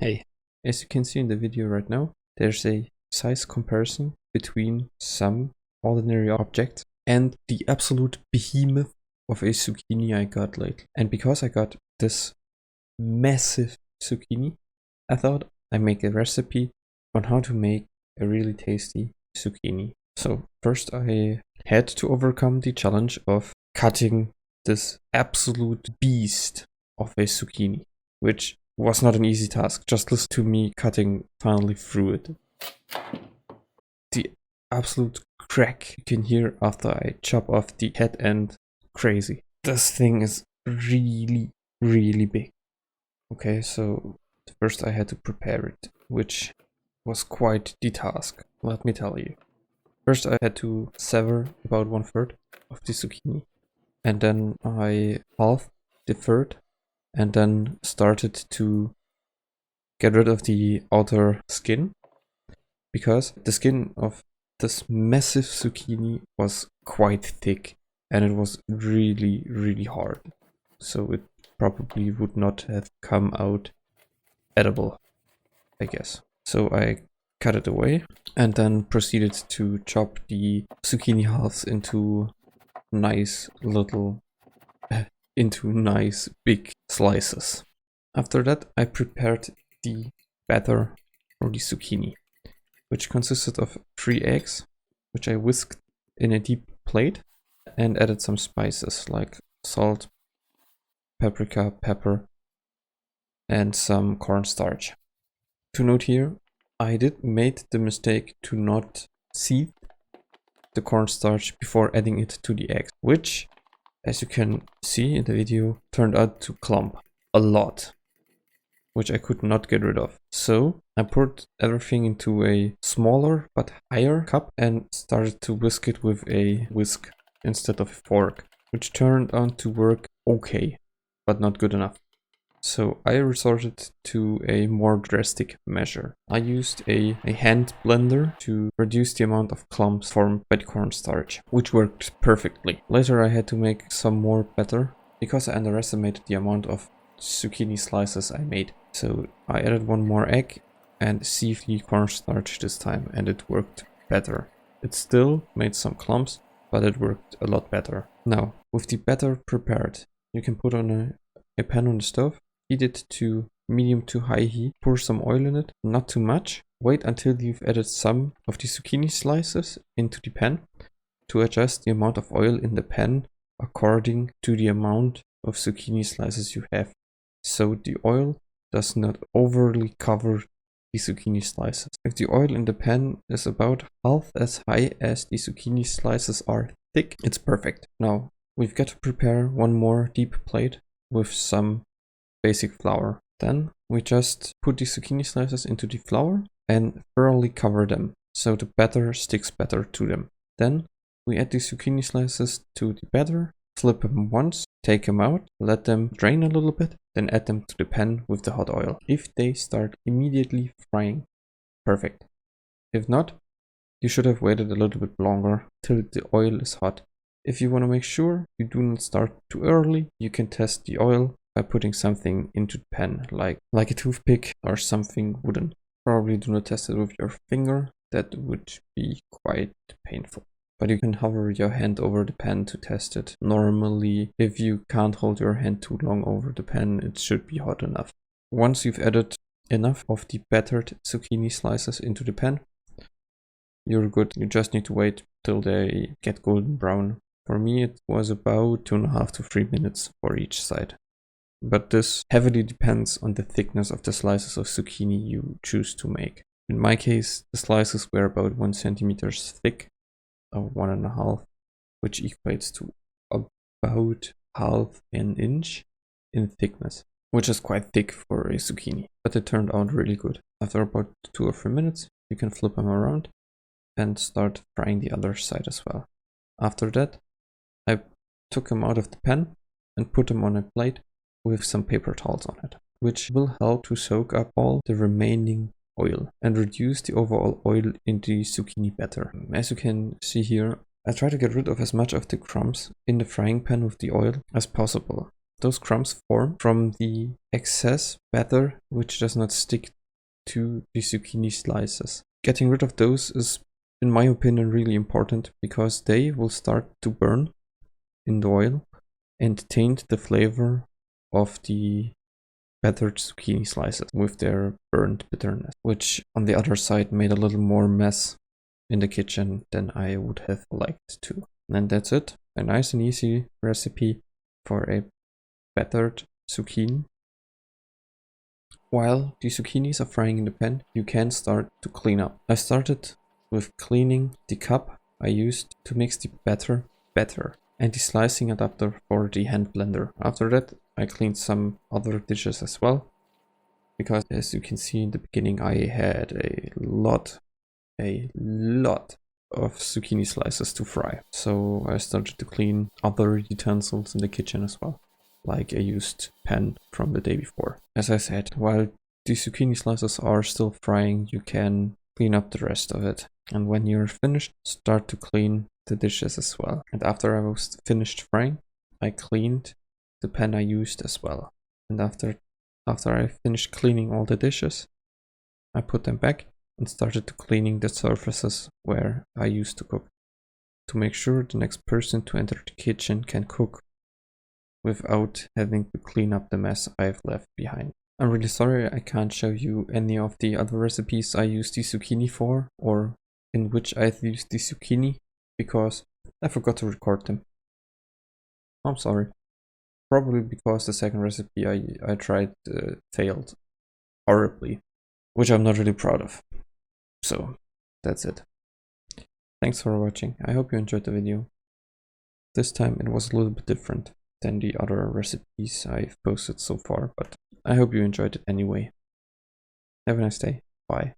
Hey, as you can see in the video right now, there's a size comparison between some ordinary objects and the absolute behemoth of a zucchini I got lately. And because I got this massive zucchini, I thought I'd make a recipe on how to make a really tasty zucchini. So first I had to overcome the challenge of cutting this absolute beast of a zucchini, which was not an easy task. Just listen to me cutting finally through it. The absolute crack you can hear after I chop off the head end, crazy. This thing is really, really big. Okay, so first I had to prepare it, which was quite the task, let me tell you. First I had to sever about 1/3 of the zucchini, and then I halved the third and then started to get rid of the outer skin, because the skin of this massive zucchini was quite thick and it was really, really hard. So it probably would not have come out edible, I guess. So I cut it away and then proceeded to chop the zucchini halves into nice big slices. After that, I prepared the batter for the zucchini, which consisted of 3 eggs, which I whisked in a deep plate and added some spices like salt, paprika, pepper, and some cornstarch. To note here, I made the mistake to not seethe the cornstarch before adding it to the eggs, which, as you can see in the video, turned out to clump a lot, which I could not get rid of. So I poured everything into a smaller but higher cup and started to whisk it with a whisk instead of a fork, which turned out to work okay, but not good enough. So I resorted to a more drastic measure. I used a hand blender to reduce the amount of clumps formed by the cornstarch, which worked perfectly. Later I had to make some more batter because I underestimated the amount of zucchini slices I made. So I added 1 more egg and sieved the cornstarch this time, and it worked better. It still made some clumps, but it worked a lot better. Now, with the batter prepared, you can put on a pan on the stove, heat it to medium to high heat, pour some oil in it, not too much. Wait until you've added some of the zucchini slices into the pan to adjust the amount of oil in the pan according to the amount of zucchini slices you have, so the oil does not overly cover the zucchini slices. If the oil in the pan is about half as high as the zucchini slices are thick, it's perfect. Now we've got to prepare 1 more deep plate with some basic flour. Then we just put the zucchini slices into the flour and thoroughly cover them so the batter sticks better to them. Then we add the zucchini slices to the batter, flip them once, take them out, let them drain a little bit, then add them to the pan with the hot oil. If they start immediately frying, perfect. If not, you should have waited a little bit longer till the oil is hot. If you want to make sure you do not start too early, you can test the oil by putting something into the pan, like a toothpick or something wooden. Probably do not test it with your finger, that would be quite painful. But you can hover your hand over the pan to test it. Normally, if you can't hold your hand too long over the pan, it should be hot enough. Once you've added enough of the battered zucchini slices into the pan, you're good. You just need to wait till they get golden brown. For me, it was about 2.5 to 3 minutes for each side. But this heavily depends on the thickness of the slices of zucchini you choose to make. In my case, the slices were about 1 centimeter thick, or 1.5, which equates to about half an inch in thickness, which is quite thick for a zucchini. But it turned out really good. After about 2 or 3 minutes, you can flip them around and start frying the other side as well. After that, I took them out of the pan and put them on a plate with some paper towels on it, which will help to soak up all the remaining oil and reduce the overall oil in the zucchini batter. As you can see here, I try to get rid of as much of the crumbs in the frying pan with the oil as possible. those crumbs form from the excess batter which does not stick to the zucchini slices. Getting rid of those is, in my opinion, really important because they will start to burn in the oil and taint the flavor of the battered zucchini slices with their burnt bitterness, which on the other side made a little more mess in the kitchen than I would have liked to. And that's it. A nice and easy recipe for a battered zucchini. While the zucchinis are frying in the pan, you can start to clean up. I started with cleaning the cup I used to mix the batter and the slicing adapter for the hand blender. After that, I cleaned some other dishes as well, because as you can see in the beginning, I had a lot of zucchini slices to fry. So I started to clean other utensils in the kitchen as well, like a used pan from the day before. As I said, while the zucchini slices are still frying, you can clean up the rest of it. And when you're finished, start to clean the dishes as well. And after I was finished frying, I cleaned the pan I used as well. And after I finished cleaning all the dishes, I put them back and started to cleaning the surfaces where I used to cook, to make sure the next person to enter the kitchen can cook without having to clean up the mess I've left behind. I'm really sorry I can't show you any of the other recipes I used the zucchini for, or in which I've used the zucchini, because I forgot to record them. I'm sorry. Probably because the second recipe I tried failed horribly, which I'm not really proud of. So that's it. Thanks for watching. I hope you enjoyed the video. This time it was a little bit different than the other recipes I've posted so far, but I hope you enjoyed it anyway. Have a nice day. Bye.